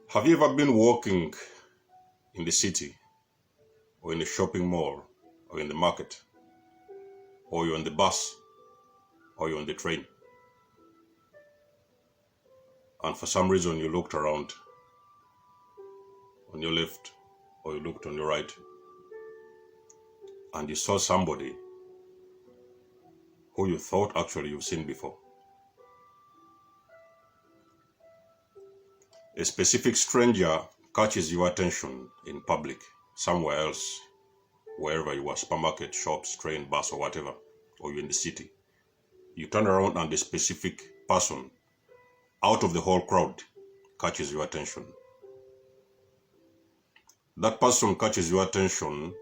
Have you ever been walking in the city, or in a shopping mall, or in the market, or you're on the bus, or you're on the train, and for some reason you looked around on your left, or you looked on your right, and you saw somebody who you thought actually you've seen before? A specific stranger catches your attention in public, somewhere else, wherever you are, supermarket, shops, train, bus, or whatever, or you're in the city. You turn around and a specific person out of the whole crowd catches your attention. That person catches your attention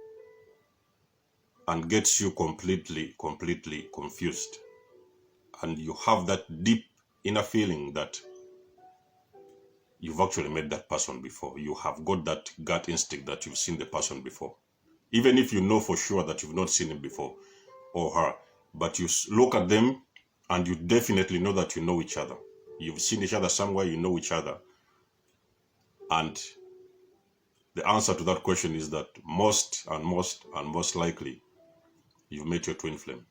and gets you completely confused. And you have that deep inner feeling that you've actually met that person before. You have got that gut instinct that you've seen the person before. Even if you know for sure that you've not seen him before or her, but you look at them and you definitely know that you know each other. You've seen each other somewhere, you know each other. And the answer to that question is that most likely you've met your twin flame.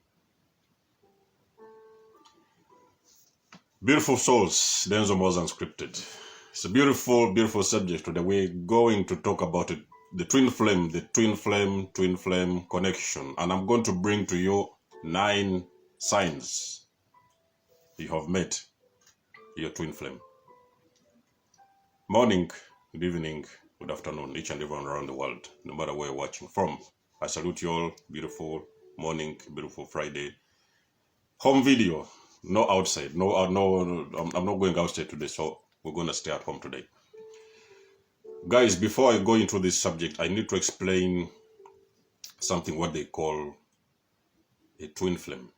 Beautiful souls, Denzo Moz Unscripted. It's a beautiful subject today. We're going to talk about it, the twin flame connection. And I'm going to bring to you 9 signs you have met your twin flame. Morning, good evening, good afternoon, each and everyone around the world, no matter where you're watching from. I salute you all. Beautiful morning, beautiful Friday. Home video, no outside. I'm not going outside today, so we're going to stay at home today. Guys, before I go into this subject, I need to explain something what they call a twin flame.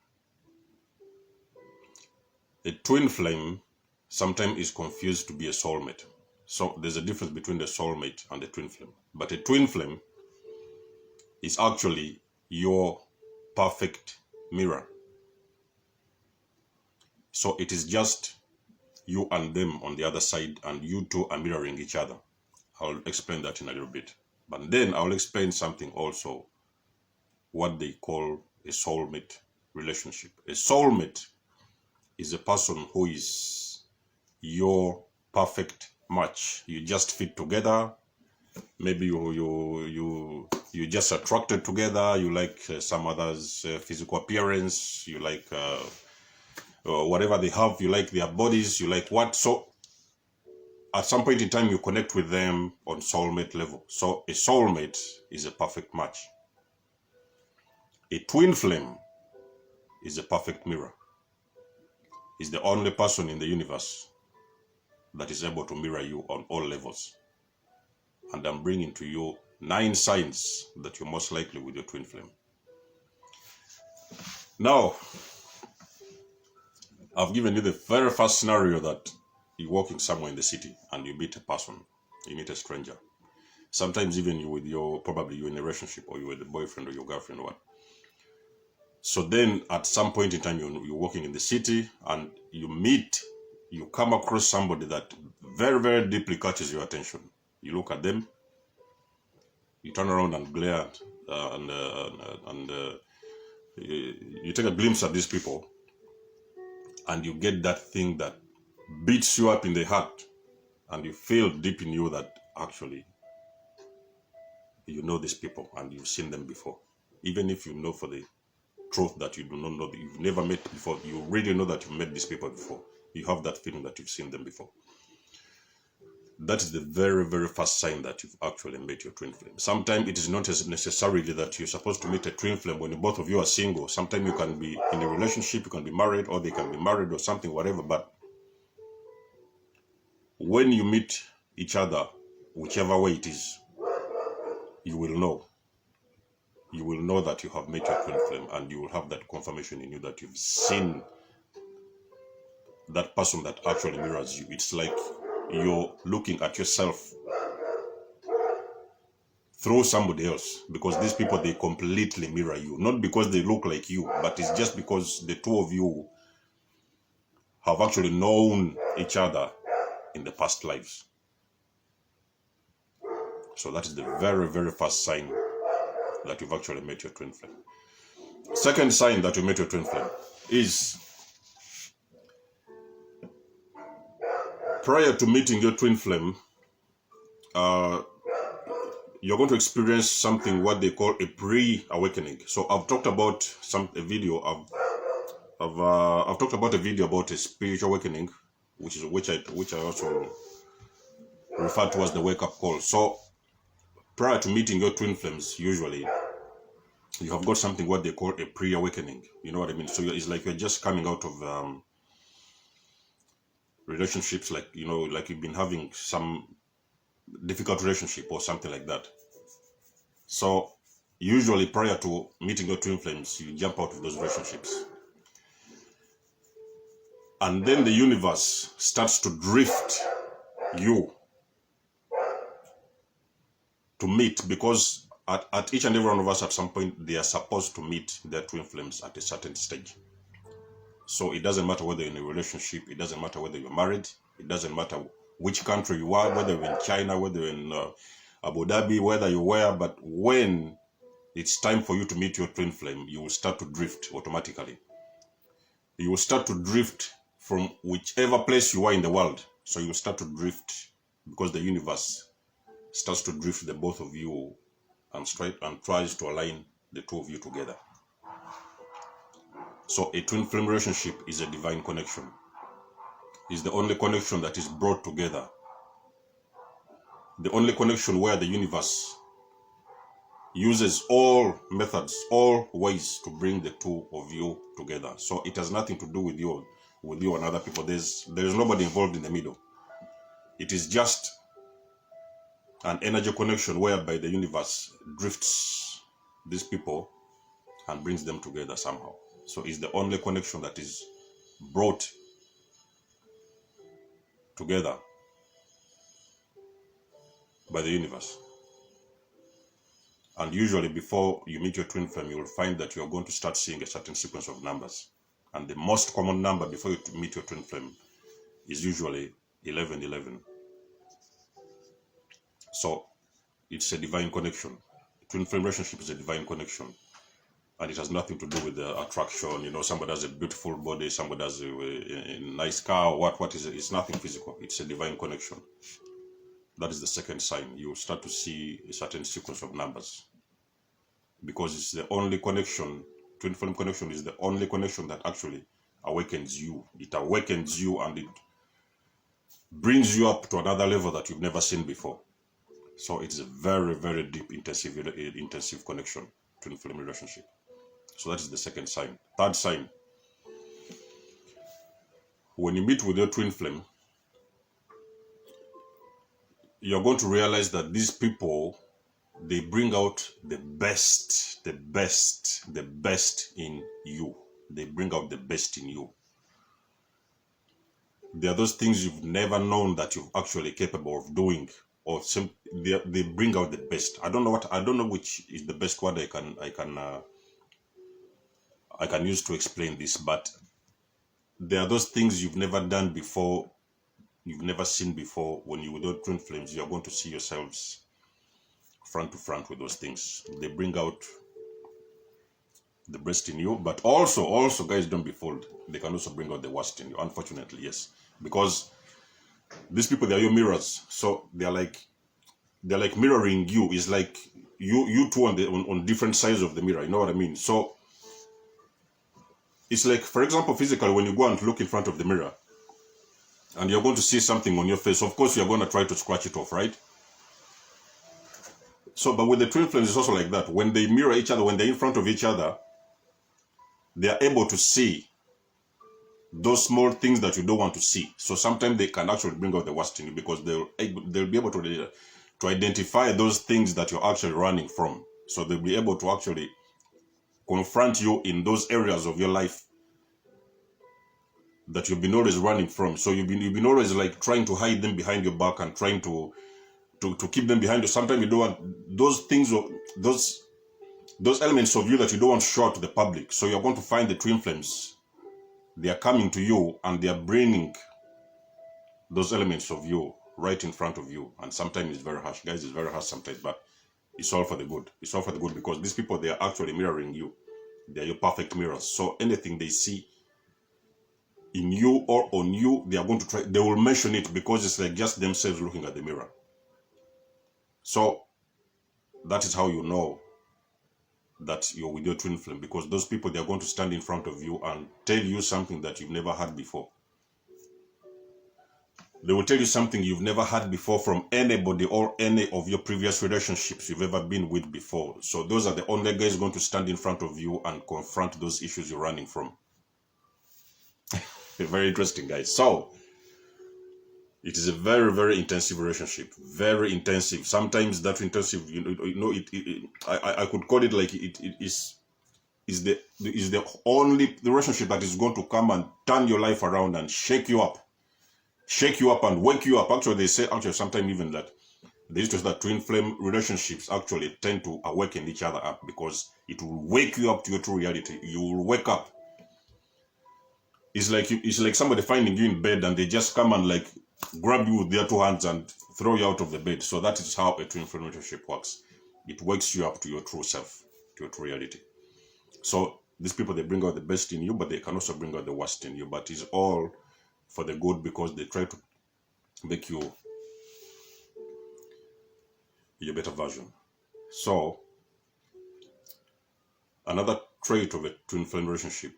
A twin flame sometimes is confused to be a soulmate. So there's a difference between the soulmate and the twin flame. But a twin flame is actually your perfect mirror. So it is just you and them on the other side, and you two are mirroring each other. I'll explain that in a little bit. But then I'll explain something also, what they call a soulmate relationship. A soulmate is a person who is your perfect match. You just fit together. Maybe you just attracted together. You like some others' physical appearance. You like whatever they have. You like their bodies. You like what. So at some point in time, you connect with them on soulmate level. So a soulmate is a perfect match. A twin flame is a perfect mirror. Is the only person in the universe that is able to mirror you on all levels. And I'm bringing to you 9 signs that you're most likely with your twin flame. Now, I've given you the very first scenario that you're walking somewhere in the city and you meet a person, you meet a stranger. Sometimes even probably you're in a relationship, or you're with a boyfriend or your girlfriend or what. So then at some point in time, you're walking in the city and you come across somebody that very deeply catches your attention. You look at them, you turn around and glare, and you take a glimpse at these people, and you get that thing that beats you up in the heart, and you feel deep in you that actually you know these people and you've seen them before. Even if you know for the truth that you do not know, that you've never met before, you really know that you've met these people before. You have that feeling that you've seen them before. That is the very first sign that you've actually met your twin flame. Sometimes it is not necessarily that you're supposed to meet a twin flame when both of you are single. Sometimes you can be in a relationship, you can be married, or they can be married or something, whatever. But when you meet each other, whichever way it is, you will know. You will know that you have met your twin flame, and you will have that confirmation in you that you've seen that person that actually mirrors you. It's like you're looking at yourself through somebody else, because these people, they completely mirror you. Not because they look like you, but it's just because the two of you have actually known each other in the past lives. So that is the very, very first sign that you've actually met your twin flame. Second sign that you met your twin flame is prior to meeting your twin flame, you're going to experience something what they call a pre-awakening. So I've talked about I've talked about a video about a spiritual awakening, which I also refer to as the wake-up call. So prior to meeting your twin flames, usually you have got something what they call a pre-awakening. You know what I mean? So it's like you're just coming out of relationships, like, you know, like you've been having some difficult relationship or something like that. So usually prior to meeting your twin flames, you jump out of those relationships. And then the universe starts to drift you to meet, because at each and every one of us at some point, they are supposed to meet their twin flames at a certain stage. So it doesn't matter whether you're in a relationship, it doesn't matter whether you're married, it doesn't matter which country you are, whether you're in China, whether you're in Abu Dhabi, whether you were, but when it's time for you to meet your twin flame, you will start to drift automatically. You will start to drift from whichever place you are in the world. So you will start to drift because the universe starts to drift the both of you and tries to align the two of you together. So a twin flame relationship is a divine connection. It's the only connection that is brought together. The only connection where the universe uses all methods, all ways to bring the two of you together. So it has nothing to do with you and other people. There's nobody involved in the middle. It is just an energy connection whereby the universe drifts these people and brings them together somehow. So it's the only connection that is brought together by the universe. And usually before you meet your twin flame, you will find that you're going to start seeing a certain sequence of numbers. And the most common number before you meet your twin flame is usually 1111. So it's a divine connection. Twin flame relationship is a divine connection. And it has nothing to do with the attraction. You know, somebody has a beautiful body, somebody has a nice car, what is it? It's nothing physical. It's a divine connection. That is the second sign. You start to see a certain sequence of numbers. Because it's the only connection, twin flame connection is the only connection that actually awakens you. It awakens you and it brings you up to another level that you've never seen before. So it's a very, very deep, intensive connection, twin flame relationship. So that is the second sign. Third sign. When you meet with your twin flame, you're going to realize that these people, they bring out the best in you. They bring out the best in you. There are those things you've never known that you're actually capable of doing, or they bring out the best. I don't know which is the best word I can use to explain this, but there are those things you've never done before, you've never seen before. When you're with your twin flames, you're going to see yourselves front to front with those things. They bring out the best in you, but also guys, don't be fooled. They can also bring out the worst in you, unfortunately, yes. Because these people, they are your mirrors. So they're like mirroring you. It's like you two on different sides of the mirror, you know what I mean? So it's like, for example, physically, when you go and look in front of the mirror and you're going to see something on your face, of course you're going to try to scratch it off, right? So, but with the twin flames, it's also like that. When they mirror each other, when they're in front of each other, they are able to see those small things that you don't want to see. So sometimes they can actually bring out the worst in you, because they'll be able to identify those things that you're actually running from. So they'll be able to actually confront you in those areas of your life that you've been always running from. So you've been always like trying to hide them behind your back and trying to keep them behind you. Sometimes you don't want those things, or those elements of you that you don't want to show out to the public. So you're going to find the twin flames. They are coming to you and they are bringing those elements of you right in front of you. And sometimes it's very harsh. Guys, it's very harsh sometimes, but it's all for the good. It's all for the good because these people, they are actually mirroring you. They are your perfect mirrors. So anything they see in you or on you, they are going to try, they will mention it because it's like just themselves looking at the mirror. So that is how you know that you're with your twin flame, because those people, they are going to stand in front of you and tell you something that you've never had before. They will tell you something you've never had before from anybody or any of your previous relationships you've ever been with before. So those are the only guys going to stand in front of you and confront those issues you're running from. Very interesting, guys. So it is a very, very intensive relationship. Very intensive. Sometimes that intensive, I could call it like it is the only relationship that is going to come and turn your life around and shake you up and wake you up. Actually, they say, sometimes even that they used to say that twin flame relationships actually tend to awaken each other up because it will wake you up to your true reality. You will wake up. It's like somebody finding you in bed and they just come and like grab you with their two hands and throw you out of the bed. So that is how a twin flame relationship works. It wakes you up to your true self, to your true reality. So these people, they bring out the best in you, but they can also bring out the worst in you. But it's all for the good because they try to make you your better version. So another trait of a twin flame relationship,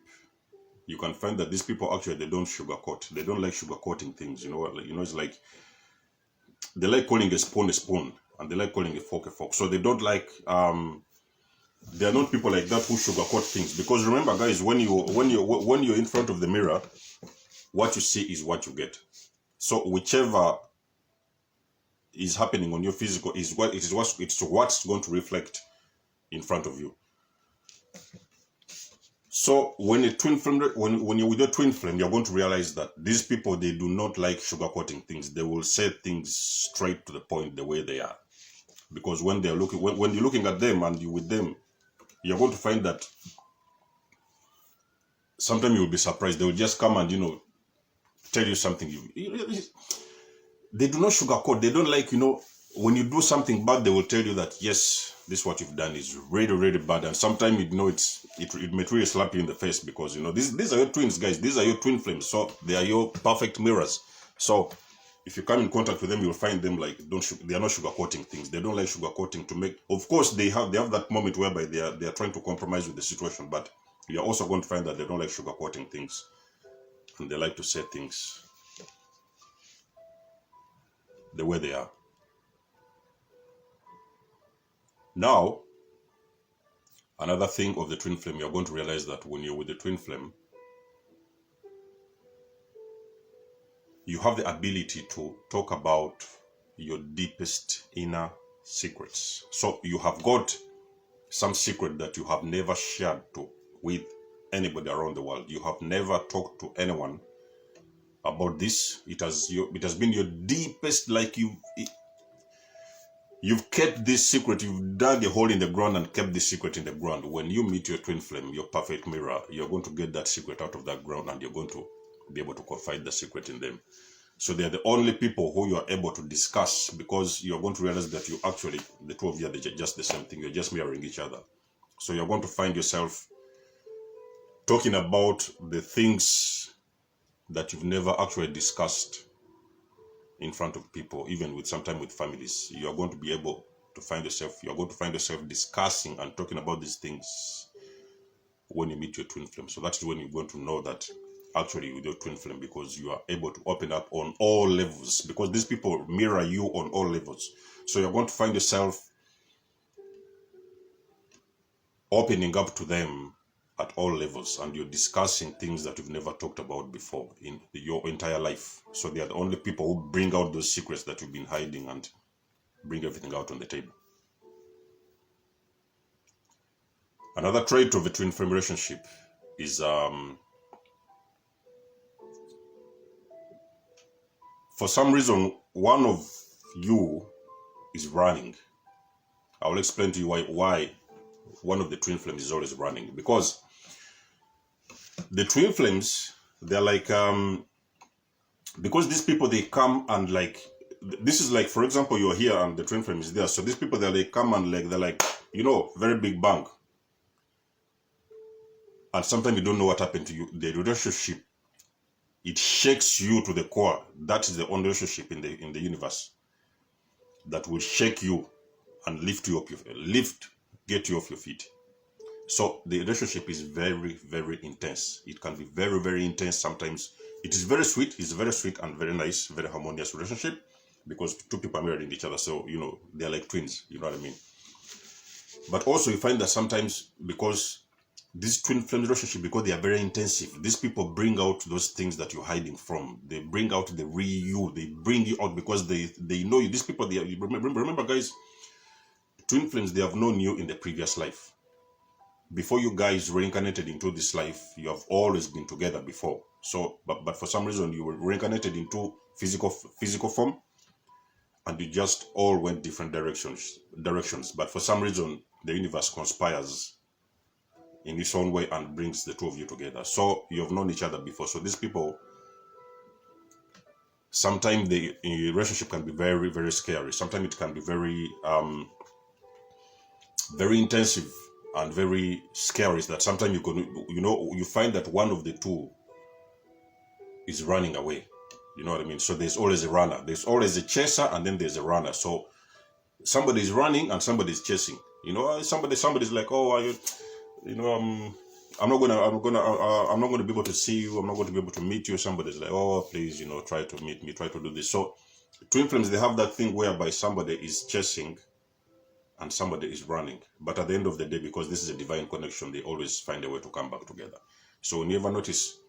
you can find that these people actually, they don't sugarcoat. They don't like sugarcoating things. It's like they like calling a spoon, and they like calling a fork a fork. So they don't like they are not people like that who sugarcoat things. Because remember, guys, when you're in front of the mirror, what you see is what you get. So whichever is happening on your physical is what's going to reflect in front of you. So when you're with your twin flame, you're going to realize that these people, they do not like sugarcoating things. They will say things straight to the point, the way they are. Because when you're looking at them and you're with them, you're going to find that sometimes you'll be surprised. They will just come and tell you something. They do not sugarcoat. They don't like when you do something bad, they will tell you that yes, this what you've done is really, really bad. And sometimes it may really slap you in the face because these are your twins, guys. These are your twin flames. So they are your perfect mirrors. So if you come in contact with them, you'll find them like they are not sugarcoating things. They don't like sugarcoating to make. Of course, they have that moment whereby they are trying to compromise with the situation, but you're also going to find that they don't like sugarcoating things, and they like to say things the way they are. Now, another thing of the twin flame, you're going to realize that when you're with the twin flame, you have the ability to talk about your deepest inner secrets. So you have got some secret that you have never shared with anybody around the world. You have never talked to anyone about this. It has been your deepest, like you've kept this secret. You've dug a hole in the ground and kept this secret in the ground. When you meet your twin flame, your perfect mirror, you're going to get that secret out of that ground and you're going to be able to confide the secret in them. So they're the only people who you are able to discuss, because you're going to realize that the two of you are just the same thing. You're just mirroring each other. So you're going to find yourself talking about the things that you've never actually discussed in front of people, even sometimes with families. You're going to find yourself discussing and talking about these things when you meet your twin flame. So that's when you're going to know that actually with your twin flame, because you are able to open up on all levels, because these people mirror you on all levels. So you're going to find yourself opening up to them at all levels, and you're discussing things that you've never talked about before in your entire life. So they are the only people who bring out those secrets that you've been hiding and bring everything out on the table. Another trait of a twin flame relationship is for some reason, one of you is running. I will explain to you why one of the twin flames is always running. Because the twin flames, they're like, because these people, they come and like, this is like, for example, you're here and the twin flame is there. So these people, they come and like, they're like, you know, very big bang. And sometimes you don't know what happened to you. The relationship, it shakes you to the core. That is the only relationship in the universe that will shake you and lift you up, get you off your feet. So the relationship is very, very intense. It can be very, very intense. Sometimes it is very sweet. It's very sweet and very nice, very harmonious relationship, because two people are married in each other. So, you know, they're like twins. You know what I mean? But also you find that sometimes, because this twin flame relationship, because they are very intensive, these people bring out those things that you're hiding from. They bring out the real you. They bring you out because they know you. These people, remember guys, twin flames, they have known you in the previous life. Before you guys reincarnated into this life, you have always been together before. So, but for some reason, you were reincarnated into physical form, and you just all went different directions. But for some reason, the universe conspires in its own way and brings the two of you together. So you have known each other before. So these people, sometimes the relationship can be very, very scary. Sometimes it can be very, very intensive and very scary. Is that sometimes you find that one of the two is running away. You know what I mean? So there's always a runner. There's always a chaser, and then there's a runner. So somebody is running and somebody is chasing. You know, somebody's like, oh, I'm not gonna be able to see you. I'm not going to be able to meet you. Somebody's like, oh, please, try to meet me. Try to do this. So twin flames, they have that thing whereby somebody is chasing and somebody is running. But at the end of the day, because this is a divine connection, they always find a way to come back together. So when you ever notice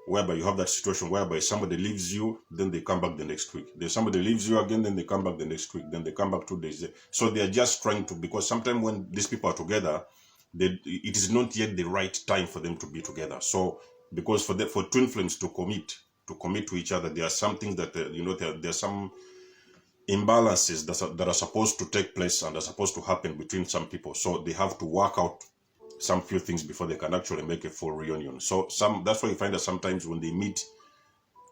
whereby you have that situation whereby somebody leaves you, then they come back the next week. Then somebody leaves you again, then they come back the next week. Then they come back 2 days. So they are just trying to, because sometimes when these people are together, it is not yet the right time for them to be together. So because for twin flames to commit to each other, there are some things that there are some imbalances that are supposed to take place and are supposed to happen between some people. So they have to work out some few things before they can actually make a full reunion. So that's why you find that sometimes when they meet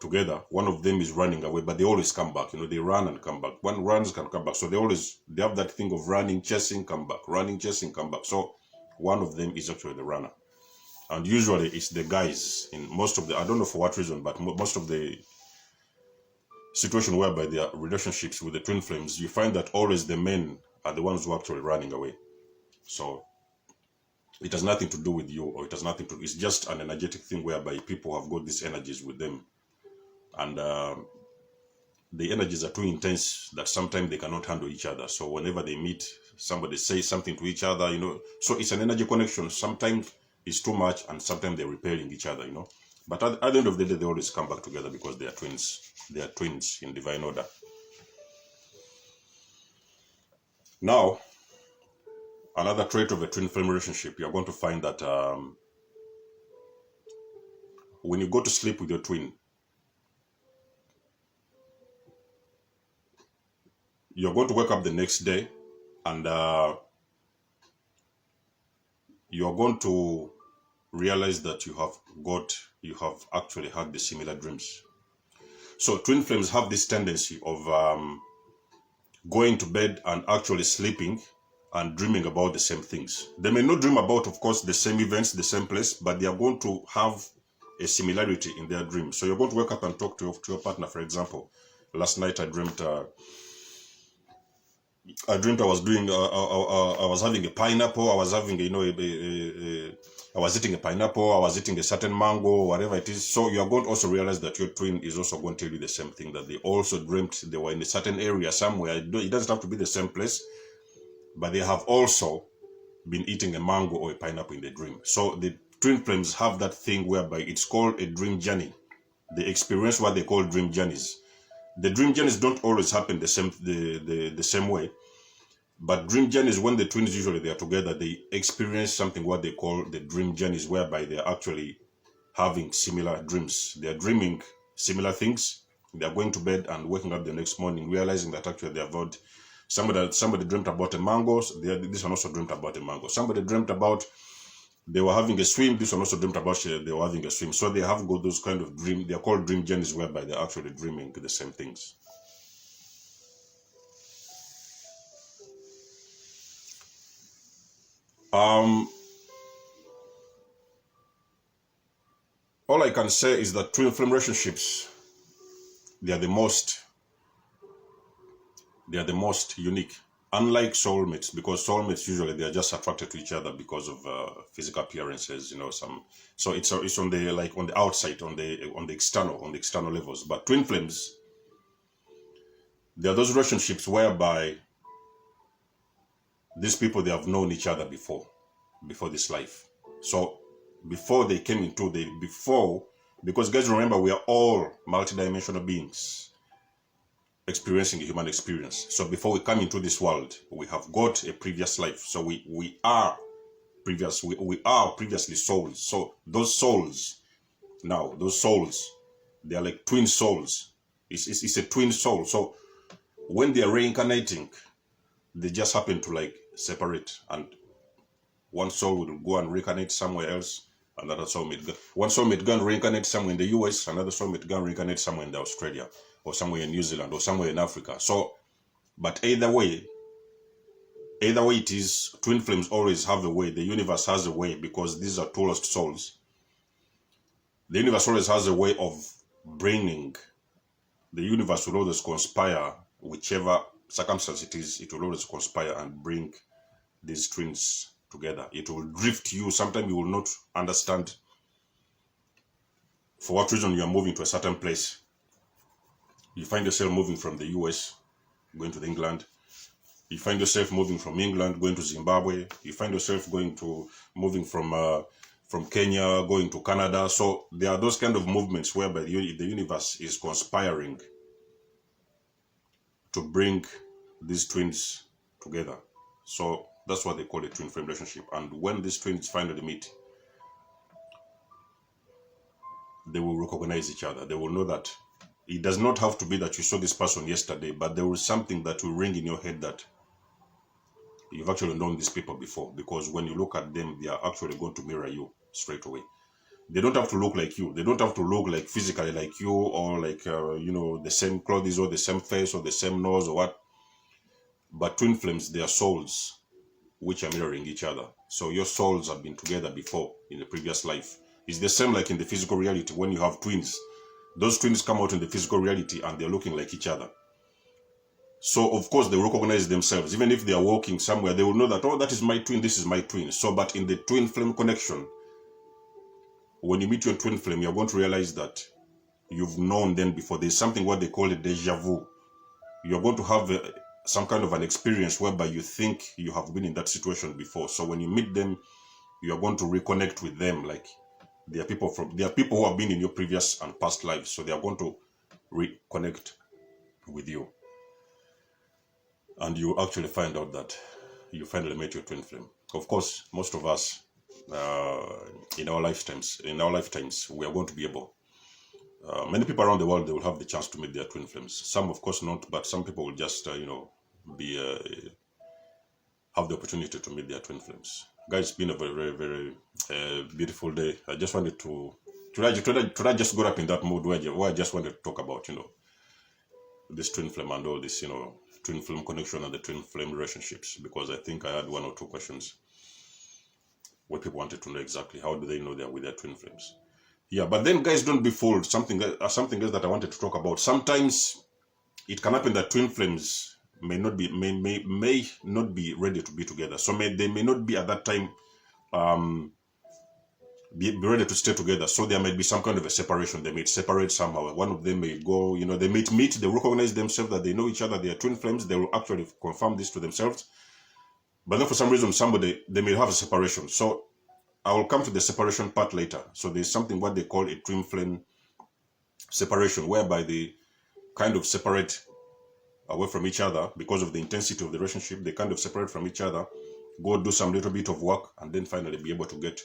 together, one of them is running away, but they always come back. They run and come back. One runs can come back. So they have that thing of running, chasing, come back, running, chasing, come back. So one of them is actually the runner. And usually it's the guys in most of the, I don't know for what reason, but most of the situation whereby there are relationships with the twin flames, you find that always the men are the ones who are actually running away. So it has nothing to do with you, or it's just an energetic thing whereby people have got these energies with them. And the energies are too intense that sometimes they cannot handle each other. So whenever they meet, somebody says something to each other, so it's an energy connection. Sometimes it's too much and sometimes they're repelling each other, But at the end of the day, they always come back together because they are twins. They are twins in divine order. Now, another trait of a twin flame relationship, you're going to find that when you go to sleep with your twin, you're going to wake up the next day and you're going to realize that you have actually had the similar dreams. So twin flames have this tendency of going to bed and actually sleeping and dreaming about the same things. They may not dream about, of course, the same events, the same place, but they are going to have a similarity in their dreams. So you're going to wake up and talk to your partner. For example, last night I dreamt I was doing I was having a pineapple. I was having I was eating a pineapple. I was eating a certain mango, whatever it is. So you are going to also realize that your twin is also going to tell you the same thing, that they also dreamt they were in a certain area somewhere. It doesn't have to be the same place, but they have also been eating a mango or a pineapple in the dream. So the twin flames have that thing whereby it's called a dream journey. They experience what they call dream journeys. The dream journeys don't always happen the same way, but dream journeys, when the twins usually they are together, they experience something what they call the dream journeys, whereby they are actually having similar dreams. They are dreaming similar things. They are going to bed and waking up the next morning, realizing that actually they have got somebody dreamt about a mango. This one also dreamt about a mango. Somebody dreamt about they were having a swim. This one also dreamt about they were having a swim. So they have got those kind of dream. They are called dream journeys, whereby they're actually dreaming the same things. Um, all I can say is that twin flame relationships, they are the most unique. Unlike soulmates, because soulmates usually they are just attracted to each other because of physical appearances, some. So it's on the on the outside, on the external levels. But twin flames, there are those relationships whereby these people they have known each other before this life. So before they came into because guys remember we are all multidimensional beings experiencing a human experience. So before we come into this world, we have got a previous life. So we are previously souls. So those souls, they are like twin souls. It's a twin soul. So when they are reincarnating, they just happen to like separate, and one soul will go and reincarnate somewhere else. Another soulmate, one soulmate go and reincarnate somewhere in the US. Another soulmate go and reincarnate somewhere in Australia, or somewhere in New Zealand, or somewhere in Africa. So, but either way it is, twin flames always have a way. The universe has a way, because these are two lost souls. The universe always has a way of bringing. The universe will always conspire, whichever circumstance it is. It will always conspire and bring these twins together. It will drift you. Sometimes you will not understand for what reason you are moving to a certain place. You find yourself moving from the US, going to England. You find yourself moving from England, going to Zimbabwe. You find yourself moving from Kenya, going to Canada. So there are those kind of movements whereby the universe is conspiring to bring these twins together. So that's what they call a twin flame relationship. And when these twins finally meet, they will recognize each other. They will know that it does not have to be that you saw this person yesterday, but there was something that will ring in your head that you've actually known these people before, because when you look at them, they are actually going to mirror you straight away. They don't have to look like you. They don't have to look like physically like you, or like, the same clothes, or the same face, or the same nose, or what. But twin flames, they are souls which are mirroring each other. So your souls have been together before in the previous life. It's the same like in the physical reality. When you have twins, those twins come out in the physical reality and they're looking like each other. So of course they recognize themselves. Even if they are walking somewhere, they will know that, oh, that is my twin, this is my twin. So, but in the twin flame connection, when you meet your twin flame, you're going to realize that you've known them before. There's something what they call a deja vu. You're going to have some kind of an experience whereby you think you have been in that situation before. So when you meet them, you are going to reconnect with them. Like they are people who have been in your previous and past lives. So they are going to reconnect with you. And you actually find out that you finally met your twin flame. Of course, most of us, in our lifetimes, we are going to be able. Many people around the world, they will have the chance to meet their twin flames. Some, of course, not, but some people will just, have the opportunity to meet their twin flames. Guys, it's been a very, very, very beautiful day. I just wanted to I just got up in that mood where I just wanted to talk about, this twin flame and all this, twin flame connection and the twin flame relationships, because I think I had one or two questions where people wanted to know exactly how do they know they're with their twin flames. Yeah, but then guys, don't be fooled. Something else that I wanted to talk about. Sometimes it can happen that twin flames may not be ready to be together. So they may not be at that time be ready to stay together. So there might be some kind of a separation. They may separate somehow. One of them may go, they might meet, they recognize themselves that they know each other, they are twin flames. They will actually confirm this to themselves. But then for some reason, they may have a separation. So I will come to the separation part later. So there's something what they call a twin flame separation, whereby they kind of separate away from each other because of the intensity of the relationship. They kind of separate from each other, go do some little bit of work, and then finally be able to get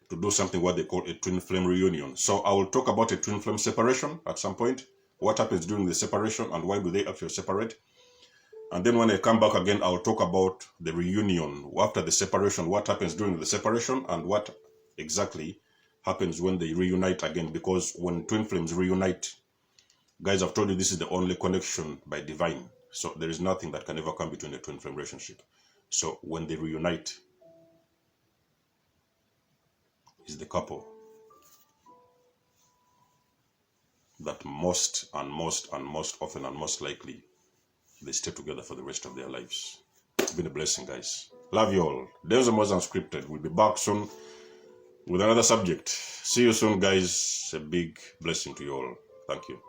to do something what they call a twin flame reunion. So I will talk about a twin flame separation at some point, what happens during the separation and why do they actually separate. And then when I come back again, I'll talk about the reunion after the separation, what happens during the separation and what exactly happens when they reunite again. Because when twin flames reunite, guys, I've told you this is the only connection by divine. So there is nothing that can ever come between a twin flame relationship. So when they reunite, is the couple that most often and most likely they stay together for the rest of their lives. It's been a blessing, guys. Love you all. There's a more unscripted. We'll be back soon with another subject. See you soon, guys. A big blessing to you all. Thank you.